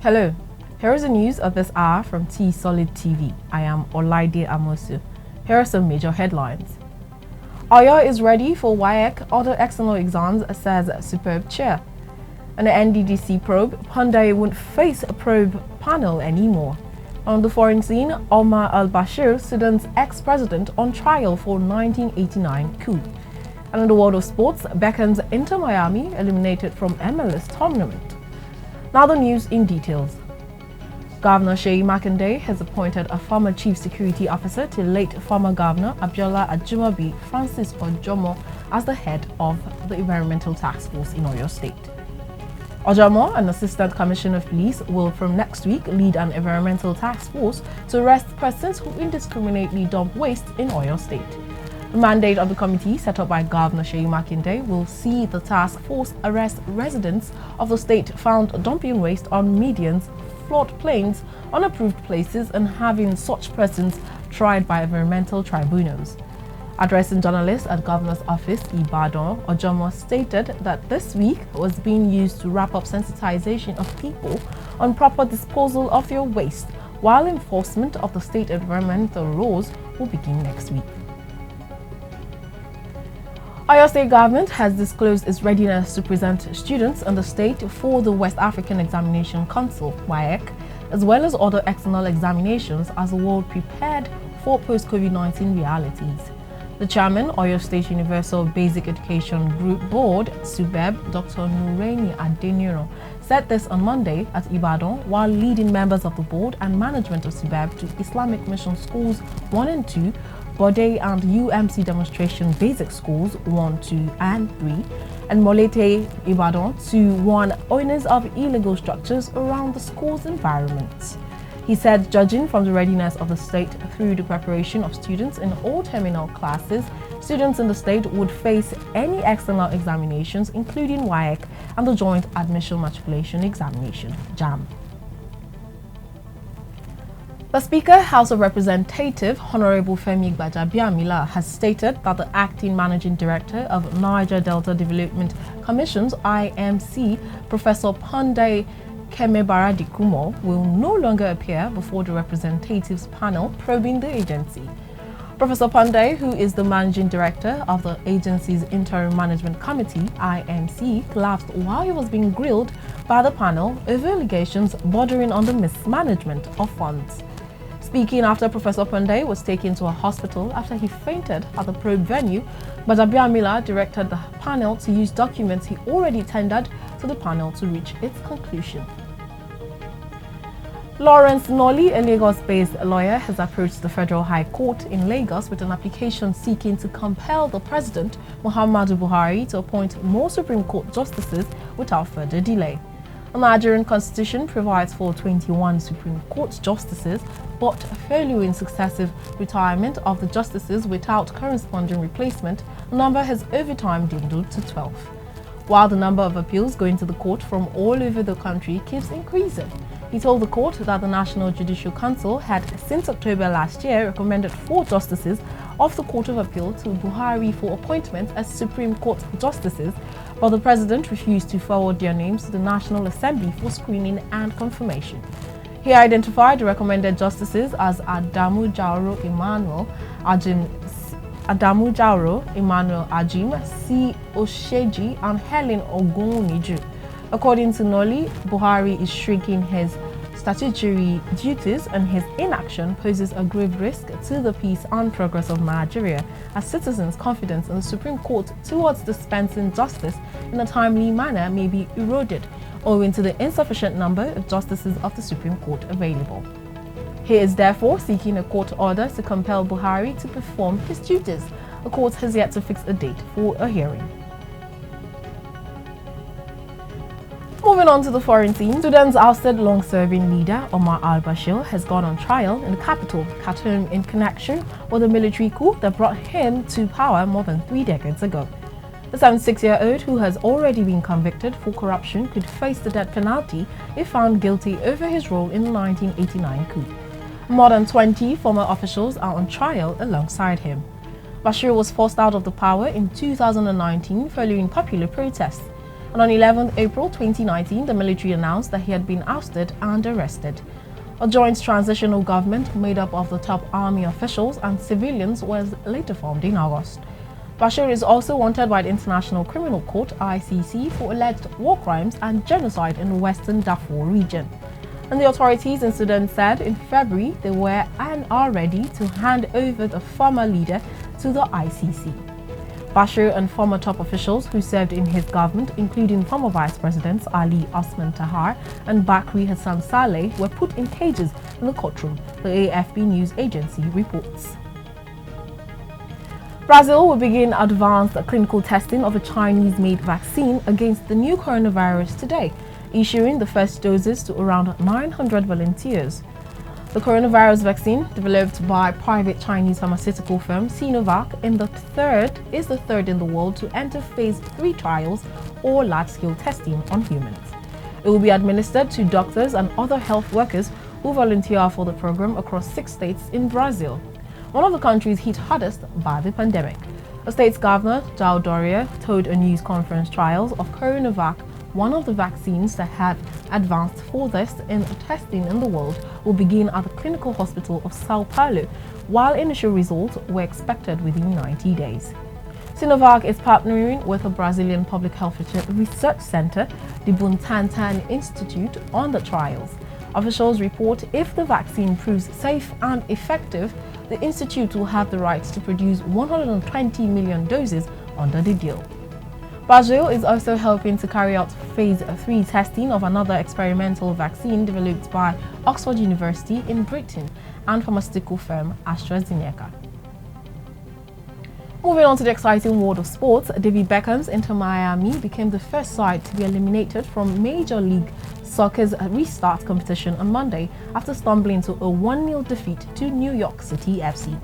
Hello, here is the news of this hour from Tstv. I am Olaide Amosu. Here are some major headlines. Oyo is ready for WAEC other external exams, says SUBEB chair. On the NDDC probe, PONDEI won't face a probe panel anymore. On the foreign scene, AL-BASHIR, Sudan's ex-president, on trial for 1989 coup. And in the world of sports, BECKHAM'S Inter Miami eliminated from MLS tournament. Now the news in details. Governor Seyi Makinde has appointed a former chief security officer to late former Governor Abiola Ajimobi Francis Ojomo as the head of the Environmental Task Force in Oyo State. Ojomo, an assistant commissioner of police, will from next week lead an environmental task force to arrest persons who indiscriminately dump waste in Oyo State. The mandate of the committee set up by Governor Seyi Makinde will see the task force arrest residents of the state found dumping waste on medians, floodplains, unapproved places, and having such persons tried by environmental tribunals. Addressing journalists at Governor's office, Ibadan, Ojomo stated that this week was being used to wrap up sensitization of people on proper disposal of your waste, while enforcement of the state environmental laws will begin next week. Oyo State Government has disclosed its readiness to present students in the state for the West African Examination Council, WAEC, as well as other external examinations as the world prepared for post-COVID-19 realities. The chairman, Oyo State Universal Basic Education Group Board, SUBEB, Dr. Nureni Adeniro, said this on Monday at Ibadan while leading members of the board and management of SUBEB to Islamic Mission Schools 1 and 2, BONDEI and UMC Demonstration Basic Schools 1, 2 and 3, and Molete Ibadan to warn owners of illegal structures around the school's environment. He said judging from the readiness of the state through the preparation of students in all terminal classes, students in the state would face any external examinations including WAEC and the Joint Admission Matriculation Examination, JAM. The Speaker, House of Representatives, Honorable Femi Gbajabiamila, has stated that the Acting Managing Director of Niger Delta Development Commission's IMC, Professor PONDEI Kemebaradikumo, will no longer appear before the representatives panel probing the agency. Professor PONDEI, who is the Managing Director of the agency's Interim Management Committee, IMC, collapsed while he was being grilled by the panel over allegations bordering on the mismanagement of funds. Speaking after Professor PONDEI was taken to a hospital after he fainted at the probe venue, Gbajabiamila directed the panel to use documents he already tendered to the panel to reach its conclusion. Lawrence Noli, a Lagos-based lawyer, has approached the Federal High Court in Lagos with an application seeking to compel the President, Muhammadu Buhari, to appoint more Supreme Court justices without further delay. The Nigerian Constitution provides for 21 Supreme Court justices, but following successive retirement of the justices without corresponding replacement, the number has over time dwindled to 12. While the number of appeals going to the court from all over the country keeps increasing. He told the court that the National Judicial Council had, since October last year, recommended 4 justices of the Court of Appeal to Buhari for appointment as Supreme Court justices, but the President refused to forward their names to the National Assembly for screening and confirmation. He identified the recommended justices as Adamu Jauro Emmanuel Ajim, C. Osheji, and Helen Ogunwuniju. According to Noli, Buhari is shirking his statutory duties and his inaction poses a grave risk to the peace and progress of Nigeria as citizens' confidence in the Supreme Court towards dispensing justice in a timely manner may be eroded owing to the insufficient number of justices of the Supreme Court available. He is therefore seeking a court order to compel Buhari to perform his duties. The court has yet to fix a date for a hearing. Moving on to the foreign scene, Sudan's ousted long-serving leader Omar al-Bashir has gone on trial in the capital, Khartoum, in connection with a military coup that brought him to power more than 3 decades ago. The 76-year-old, who has already been convicted for corruption, could face the death penalty if found guilty over his role in the 1989 coup. More than 20 former officials are on trial alongside him. Bashir was forced out of the power in 2019 following popular protests. And on 11th April 2019, the military announced that he had been ousted and arrested. A joint transitional government made up of the top army officials and civilians was later formed in August. Bashir is also wanted by the International Criminal Court (ICC) for alleged war crimes and genocide in the western Darfur region. And the authorities in Sudan said in February they were and are ready to hand over the former leader to the ICC. Bashir and former top officials who served in his government, including former Vice Presidents Ali Osman Tahar and Bakri Hassan Saleh, were put in cages in the courtroom, the AFP news agency reports. Brazil will begin advanced clinical testing of a Chinese-made vaccine against the new coronavirus today, issuing the first doses to around 900 volunteers. The coronavirus vaccine, developed by private Chinese pharmaceutical firm Sinovac, is the third in the world to enter phase 3 trials or large-scale testing on humans. It will be administered to doctors and other health workers who volunteer for the program across 6 states in Brazil, one of the countries hit hardest by the pandemic. The state's governor, João Doria, told a news conference trials of Coronavac, one of the vaccines that have advanced furthest in testing in the world, will begin at the Clinical Hospital of Sao Paulo, while initial results were expected within 90 days. Sinovac is partnering with a Brazilian public health research center, the Butantan Institute, on the trials. Officials report if the vaccine proves safe and effective, the institute will have the rights to produce 120 million doses under the deal. Brazil is also helping to carry out phase 3 testing of another experimental vaccine developed by Oxford University in Britain and pharmaceutical firm AstraZeneca. Moving on to the exciting world of sports, David Beckham's Inter Miami became the first side to be eliminated from Major League Soccer's restart competition on Monday after stumbling to a 1-0 defeat to New York City FC.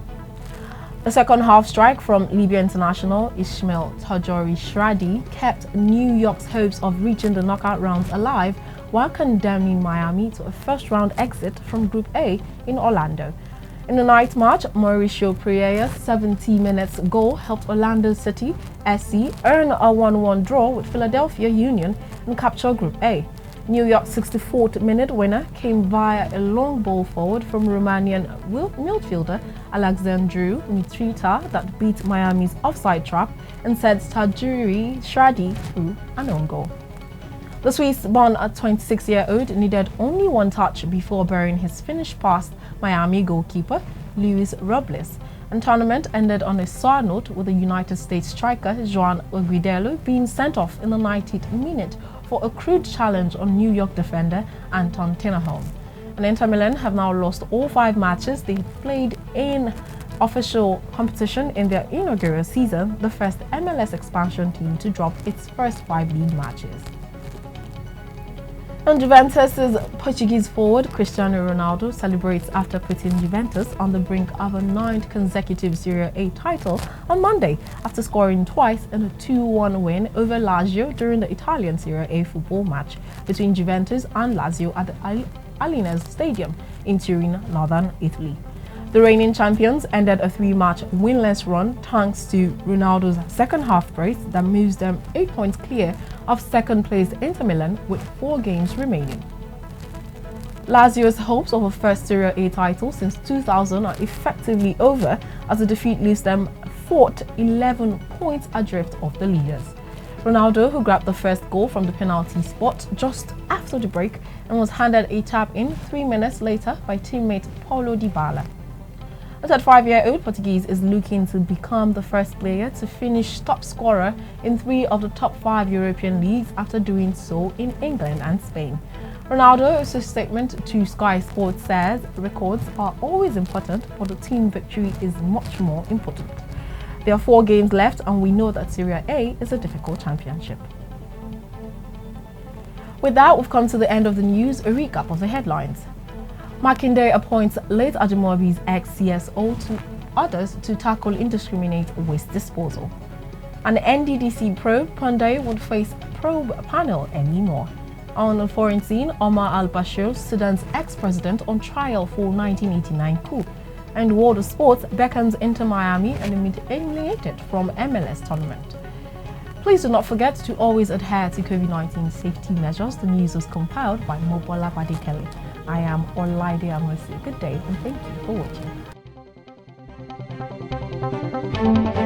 The second half strike from Libya international Ismail Tajori Shradi kept New York's hopes of reaching the knockout rounds alive while condemning Miami to a first-round exit from Group A in Orlando. In the night match, Mauricio Pereira's 70 minutes goal helped Orlando City SC earn a 1-1 draw with Philadelphia Union and capture Group A. New York's 64th minute winner came via a long ball forward from Romanian midfielder Alexandru Mitrita that beat Miami's offside trap and sent Tajuri Shradi through an own goal. The Swiss-born 26-year-old needed only one touch before burying his finish past Miami goalkeeper Luis Robles, and tournament ended on a sour note with the United States striker Joan Aguilera being sent off in the 90th minute for a crude challenge on New York defender Anton Tinnerholm. And Inter Milan have now lost all 5 matches they played in official competition in their inaugural season, the first MLS expansion team to drop its first 5 league matches. And Juventus's Portuguese forward Cristiano Ronaldo celebrates after putting Juventus on the brink of a 9th consecutive Serie A title on Monday after scoring twice in a 2-1 win over Lazio during the Italian Serie A football match between Juventus and Lazio at the Allianz Stadium in Turin, northern Italy. The reigning champions ended a 3-match winless run thanks to Ronaldo's second-half brace that moves them 8 points clear of second-placed Inter Milan with 4 games remaining. Lazio's hopes of a first Serie A title since 2000 are effectively over as the defeat leaves them 4th, 11 points adrift of the leaders. Ronaldo, who grabbed the first goal from the penalty spot just after the break and was handed a tap-in 3 minutes later by teammate Paulo Dybala. The 35-year-old Portuguese is looking to become the first player to finish top scorer in 3 of the top 5 European leagues after doing so in England and Spain. Ronaldo's statement to Sky Sports says records are always important, but the team victory is much more important. There are 4 games left and we know that Serie A is a difficult championship. With that, we've come to the end of the news, a recap of the headlines. Makinde appoints late Ajimobi's ex-CSO to others to tackle indiscriminate waste disposal. An NDDC probe, PONDEI would face probe panel anymore. On the foreign scene, OMAR AL-BASHIR, Sudan's ex-president on trial for 1989 coup. And world of sports, BECKHAM'S Inter Miami eliminated from MLS tournament. Please do not forget to always adhere to COVID-19 safety measures. The news was compiled by Mobola Badekele. I am Olaide Amosi. Good day and thank you for watching.